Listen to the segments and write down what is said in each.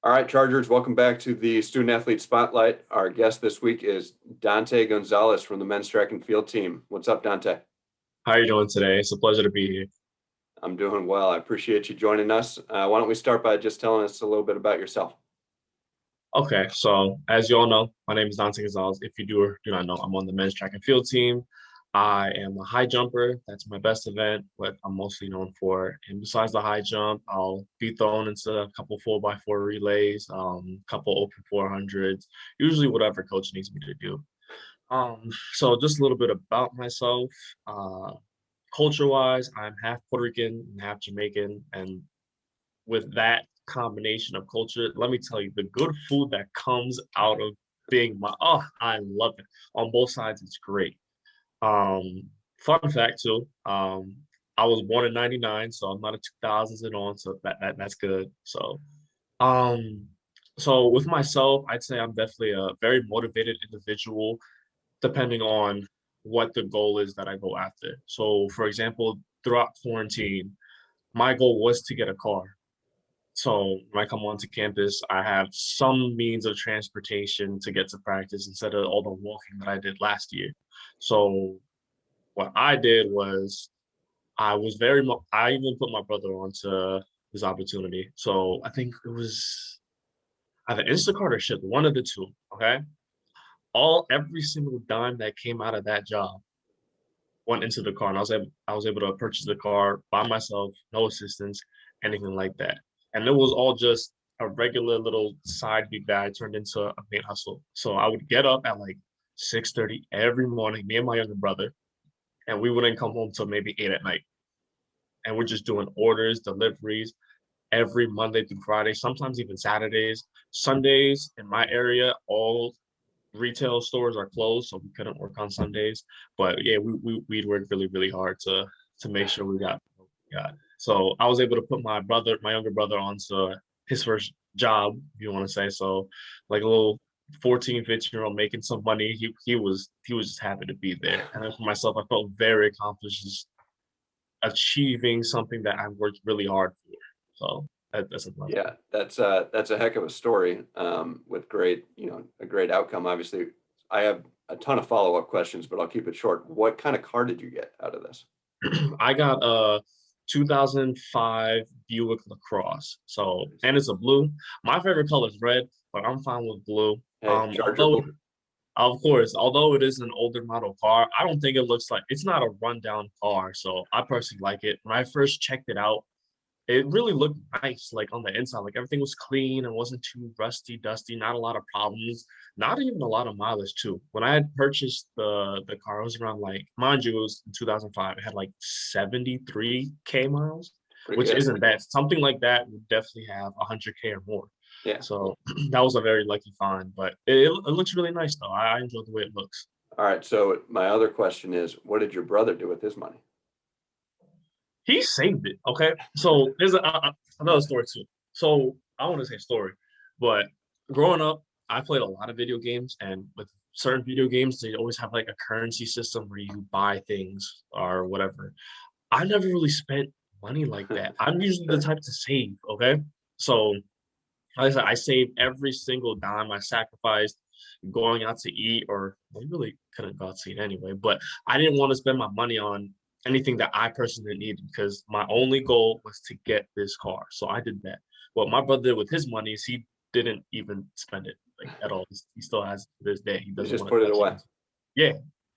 All right, Chargers, welcome back to the Student Athlete Spotlight. Our guest this week is Dante Gonzalez from the men's track and field team. What's up, Dante? How are you doing today? It's a pleasure to be here. I'm doing well. I appreciate you joining us. Why don't we start by just telling us a little bit about yourself? Okay, so as you all know, my name is Dante Gonzalez. If you do or do not know, I'm on the men's track and field team. I am a high jumper. That's my best event, what I'm mostly known for. And besides the high jump, I'll be thrown into a couple 4x4 relays, couple open 400s, usually whatever coach needs me to do. So just a little bit about myself. Uh, Culture-wise, I'm half Puerto Rican and half Jamaican, and with that combination of culture, let me tell you, the good food that comes out of being I love it. On both sides, it's great. Fun fact too, I was born in '99, so I'm not a 2000s and on, so that's good. Um, so with myself, I'd say I'm definitely a very motivated individual, depending on what the goal is that I go after. So, for example, throughout quarantine, my goal was to get a car. So when I come onto campus, I have some means of transportation to get to practice instead of all the walking that I did last year. So what I did was I even put my brother onto this opportunity. So I think it was either Instacart or Shipt, one of the two. Okay. Every single dime that came out of that job went into the car, and I was able to purchase the car by myself, no assistance, anything like that. And it was all just a regular little side gig that I turned into a main hustle. So I would get up at like 6:30 every morning, me and my younger brother, and we wouldn't come home till maybe 8 at night. And we're just doing orders, deliveries every Monday through Friday, sometimes even Saturdays. Sundays in my area, all retail stores are closed, so we couldn't work on Sundays. But yeah, we'd work really, really hard to make sure we got what we got. So I was able to put my younger brother, onto his first job, if you want to say so, like a little 14, 15-year-old making some money. He was just happy to be there. And then for myself, I felt very accomplished just achieving something that I worked really hard for. So that's a fun. Yeah, that's a heck of a story with great, a great outcome. Obviously, I have a ton of follow-up questions, but I'll keep it short. What kind of car did you get out of this? I got a 2005 Buick LaCrosse. So, and it's a blue. My favorite color is red, but I'm fine with blue. Hey, Charger Although, blue. of course, although it is an older model car, I don't think it looks like it's not a rundown car. So I personally like it. When I first checked it out, it really looked nice, like on the inside. Like everything was clean and wasn't too rusty, dusty, not a lot of problems, not even a lot of mileage too. When I had purchased the car, it was around, like, mind you, it was in 2005. It had like 73K miles, Pretty which good. isn't bad. Something like that would definitely have 100K or more. Yeah. So that was a very lucky find, but it looks really nice though. I enjoy the way it looks. All right. So my other question is, what did your brother do with his money? He saved it. Okay, so there's another story too. So I want to say story, but growing up, I played a lot of video games, and with certain video games, they always have like a currency system where you buy things or whatever. I never really spent money like that. I'm usually the Sure. type to save. Okay, so like I said, I saved every single dime. I sacrificed going out to eat, or we really couldn't go out to eat anyway. But I didn't want to spend my money on anything that I personally needed because my only goal was to get this car. So I did that. What my brother did with his money is he didn't even spend it like at all. He still has it to this day. He He doesn't just want to put it touch away. it. Yeah,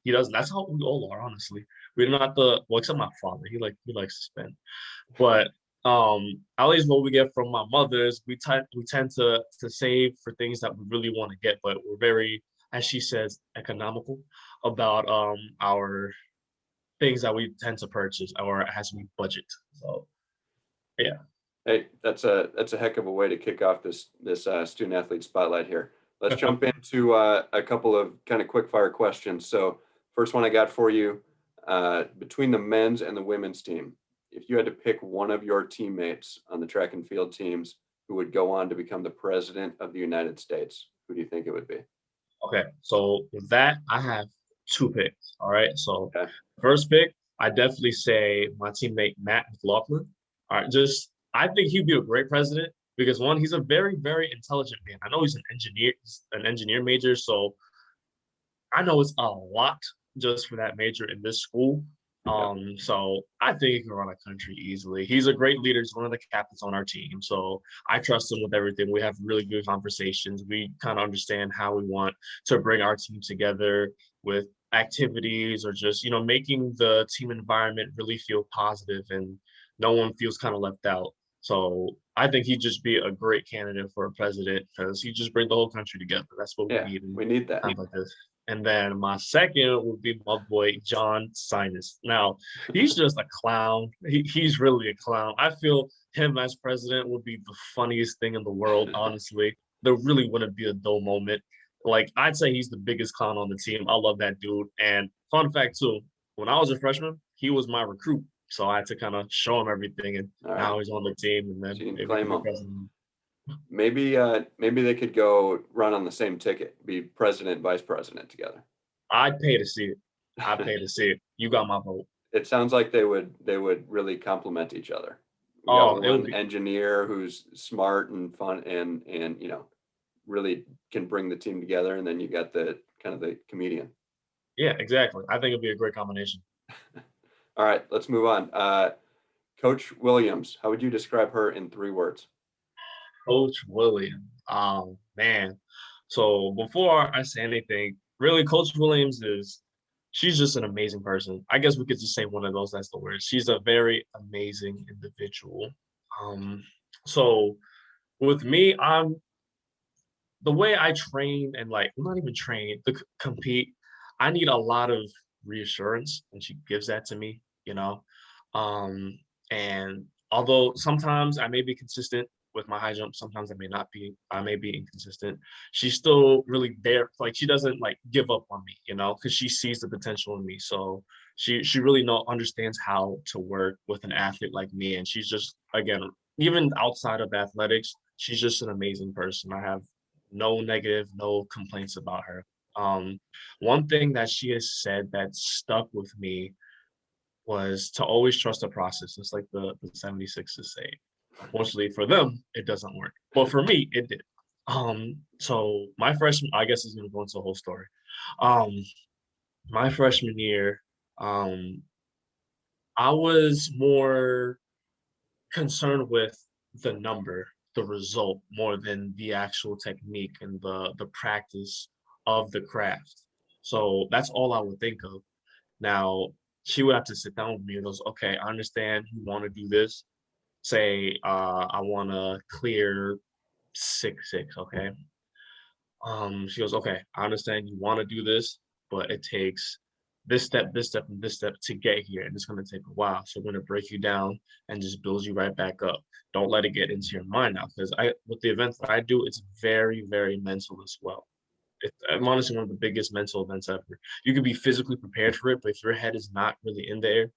he does. That's how we all are, honestly. We're not well, except my father. He likes to spend. But at least what we get from my mothers, we tend to save for things that we really want to get, but we're very, as she says, economical about our things that we tend to purchase or as we budget. So yeah. Hey, that's a heck of a way to kick off this student athlete spotlight here. Let's jump into a couple of kind of quick fire questions. So first one I got for you, between the men's and the women's team, if you had to pick one of your teammates on the track and field teams who would go on to become the president of the United States, who do you think it would be? Okay. So with that, I have two picks. All right. So Okay. first pick, I definitely say my teammate Matt McLaughlin. All right. Just I think he'd be a great president. because one, he's a very, very intelligent man. I know he's an engineer major, so I know it's a lot just for that major in this school. Yeah. So I think he can run a country easily. He's a great leader. He's one of the captains on our team. So I trust him with everything. We have really good conversations. We kind of understand how we want to bring our team together with activities or just, making the team environment really feel positive and no one feels kind of left out. So I think he'd just be a great candidate for a president because he just bring the whole country together. That's what we Yeah, need in we need that. times like this. And then my second would be my boy John Sinus. Now, he's just a clown. He's really a clown. I feel him as president would be the funniest thing in the world, honestly. There really wouldn't be a dull moment. Like, I'd say he's the biggest clown on the team. I love that dude. And fun fact, too, when I was a freshman, he was my recruit. So I had to kind of show him everything. And All right. now he's on the team. And So then you can maybe claim he'll be him. president. Maybe they could go run on the same ticket, be president, vice president together. I'd pay to see it. I'd pay to see it. You got my vote. It sounds like they would really complement each other. We got Oh, it would one be. engineer who's smart and fun and really can bring the team together, and then you got the kind of the comedian. Yeah, exactly. I think it'd be a great combination. All right, let's move on. Coach Williams, how would you describe her in 3 words? Coach Williams. Man. So before I say anything, really, Coach Williams she's just an amazing person. I guess we could just say one of those, that's the word. She's a very amazing individual. Um, so with me, the way I train and like, I'm not even train to compete, I need a lot of reassurance, and she gives that to me. Um, and although sometimes I may be consistent with my high jump, sometimes I may not be. I may be inconsistent. She's still really there. Like she doesn't like give up on me, because she sees the potential in me. So she really understands how to work with an athlete like me, and she's just again even outside of athletics, she's just an amazing person. I have no negative, no complaints about her. Um, One thing that she has said that stuck with me was to always trust the process. It's like the 76ers say. Unfortunately for them, it doesn't work. But for me, it did. So my freshman, I guess is gonna go into the whole story. Um, my freshman year, um, I was more concerned with the number, the result, more than the actual technique and the practice of the craft. So that's all I would think of. Now, she would have to sit down with me and goes, okay, I understand you want to do this. Say, I want to clear 6-6, okay? She goes, okay, I understand you want to do this, but it takes this step, and this step to get here, and it's going to take a while. So we're going to break you down and just build you right back up. Don't let it get into your mind now, because with the events that I do, it's very, very mental as well. I'm honestly one of the biggest mental events ever. You can be physically prepared for it, but if your head is not really in there,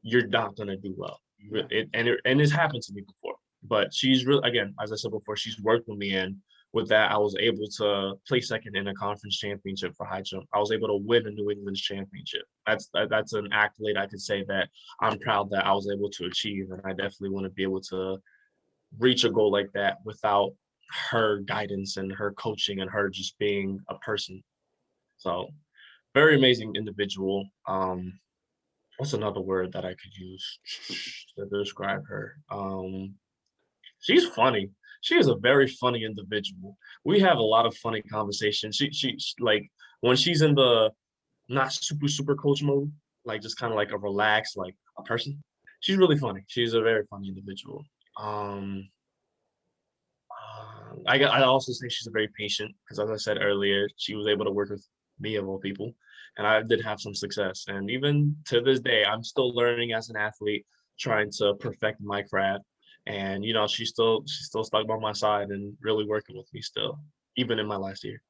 you're not gonna do well. Yeah. And it's happened to me before. But she's really, again, as I said before, she's worked with me, and with that, I was able to play second in a conference championship for high jump. I was able to win a New England championship. That's an accolade I could say that I'm proud that I was able to achieve, and I definitely want to be able to reach a goal like that without her guidance and her coaching and her just being a person. So very amazing individual. What's another word that I could use to describe her? She's funny. She is a very funny individual. We have a lot of funny conversations. She like when she's in the not super coach mode, like just kind of like a relaxed like a person. She's really funny. She's a very funny individual. Um, I also say she's a very patient because, as I said earlier, she was able to work with me of all people, and I did have some success. And even to this day, I'm still learning as an athlete, trying to perfect my craft. And she's still stuck by my side and really working with me still, even in my last year.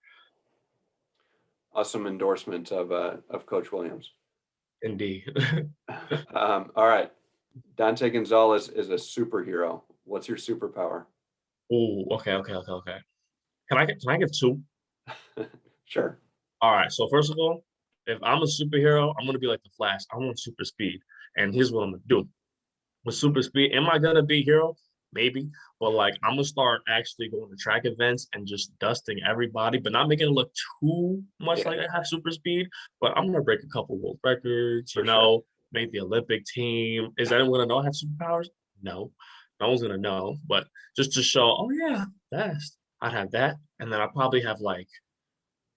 Awesome endorsement of Coach Williams. Indeed. All right, Dante Gonzalez is a superhero. What's your superpower? Oh, okay. Can I get two? Sure. All right. So first of all, if I'm a superhero, I'm gonna be like the Flash. I want super speed, and here's what I'm gonna do with super speed. Am I gonna be a hero? maybe. But like I'm gonna start actually going to track events and just dusting everybody, but not making it look too much Yeah, like I have super speed. But I'm gonna break a couple world records, for sure. make the Olympic team. Is anyone gonna know I have superpowers? No, no one's gonna know. But just to show, oh yeah, fast. I'd have that, and then I probably have like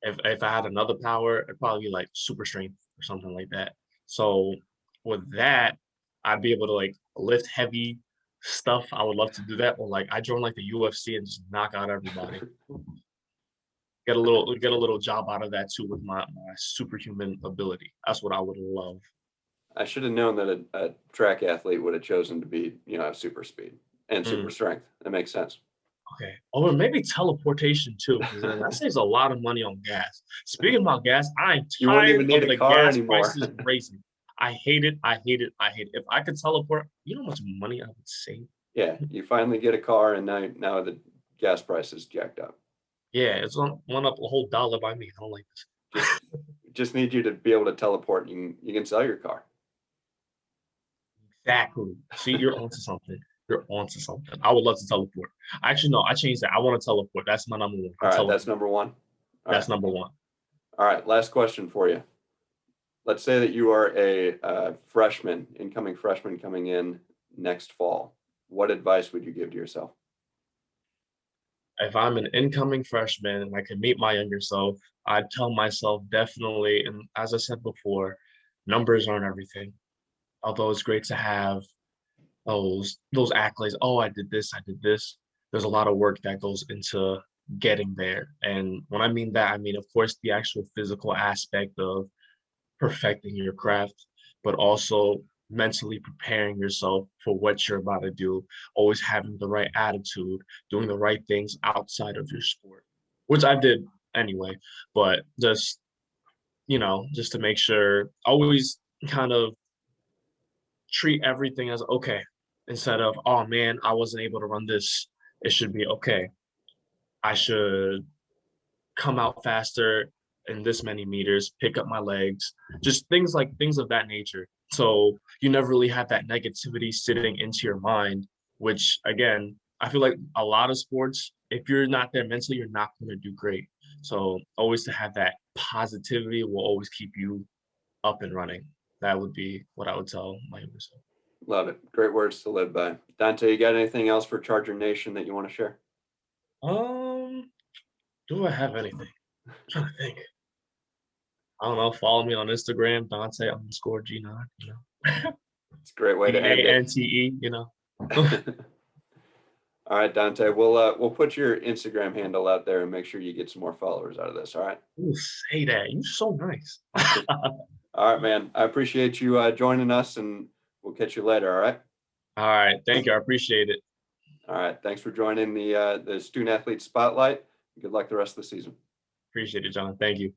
if I had another power, it'd probably be like super strength or something like that. So with that, I'd be able to like lift heavy stuff. I would love to do that. Or like I join like the UFC and just knock out everybody. Get a little job out of that too with my superhuman ability. That's what I would love. I should have known that a track athlete would have chosen to be, have super speed and super Mm, strength. That makes sense. okay. Or maybe teleportation too, because then that saves a lot of money on gas. Speaking about gas, I'm You wouldn't tired even need of a the car gas anymore. prices raising. I hate it. I hate it. I hate it. If I could teleport, you know how much money I would save? Yeah, you finally get a car, and now the gas price is jacked up. Yeah, it's on one up a whole dollar by me. I don't like this. Just just need you to be able to teleport. You can sell your car. Exactly. See, you're onto something. You're onto something. I would love to teleport. Actually, no, I changed that. I want to teleport. That's my number one. All I right, that's teleport. number one. All That's right, number one. all right. Last question for you. Let's say that you are a freshman, incoming freshman coming in next fall. What advice would you give to yourself? If I'm an incoming freshman and I can meet my younger self, I'd tell myself definitely, and as I said before, numbers aren't everything. Although it's great to have those accolades. Oh, I did this, I did this. There's a lot of work that goes into getting there. And when I mean that, I mean, of course, the actual physical aspect of perfecting your craft, but also mentally preparing yourself for what you're about to do, always having the right attitude, doing the right things outside of your sport, which I did anyway, but just to make sure, always kind of treat everything as okay instead of, oh man, I wasn't able to run this. It should be okay. I should come out faster in this many meters, pick up my legs, just things of that nature. So you never really have that negativity sitting into your mind, which again, I feel like a lot of sports, if you're not there mentally, you're not going to do great. So always to have that positivity will always keep you up and running. That would be what I would tell my younger self. Love it. Great words to live by. Dante, you got anything else for Charger Nation that you want to share? Um, do I have anything? I'm trying to think. I don't know. Follow me on Instagram, Dante underscore G9, It's a great way to end it. DANTE. All right, Dante. We'll put your Instagram handle out there and make sure you get some more followers out of this. All right. Ooh, say that. You're so nice. All right, man. I appreciate you joining us, and we'll catch you later. All right. All right. Thank you. I appreciate it. All right. Thanks for joining the Student Athlete Spotlight. Good luck the rest of the season. Appreciate it, John. Thank you.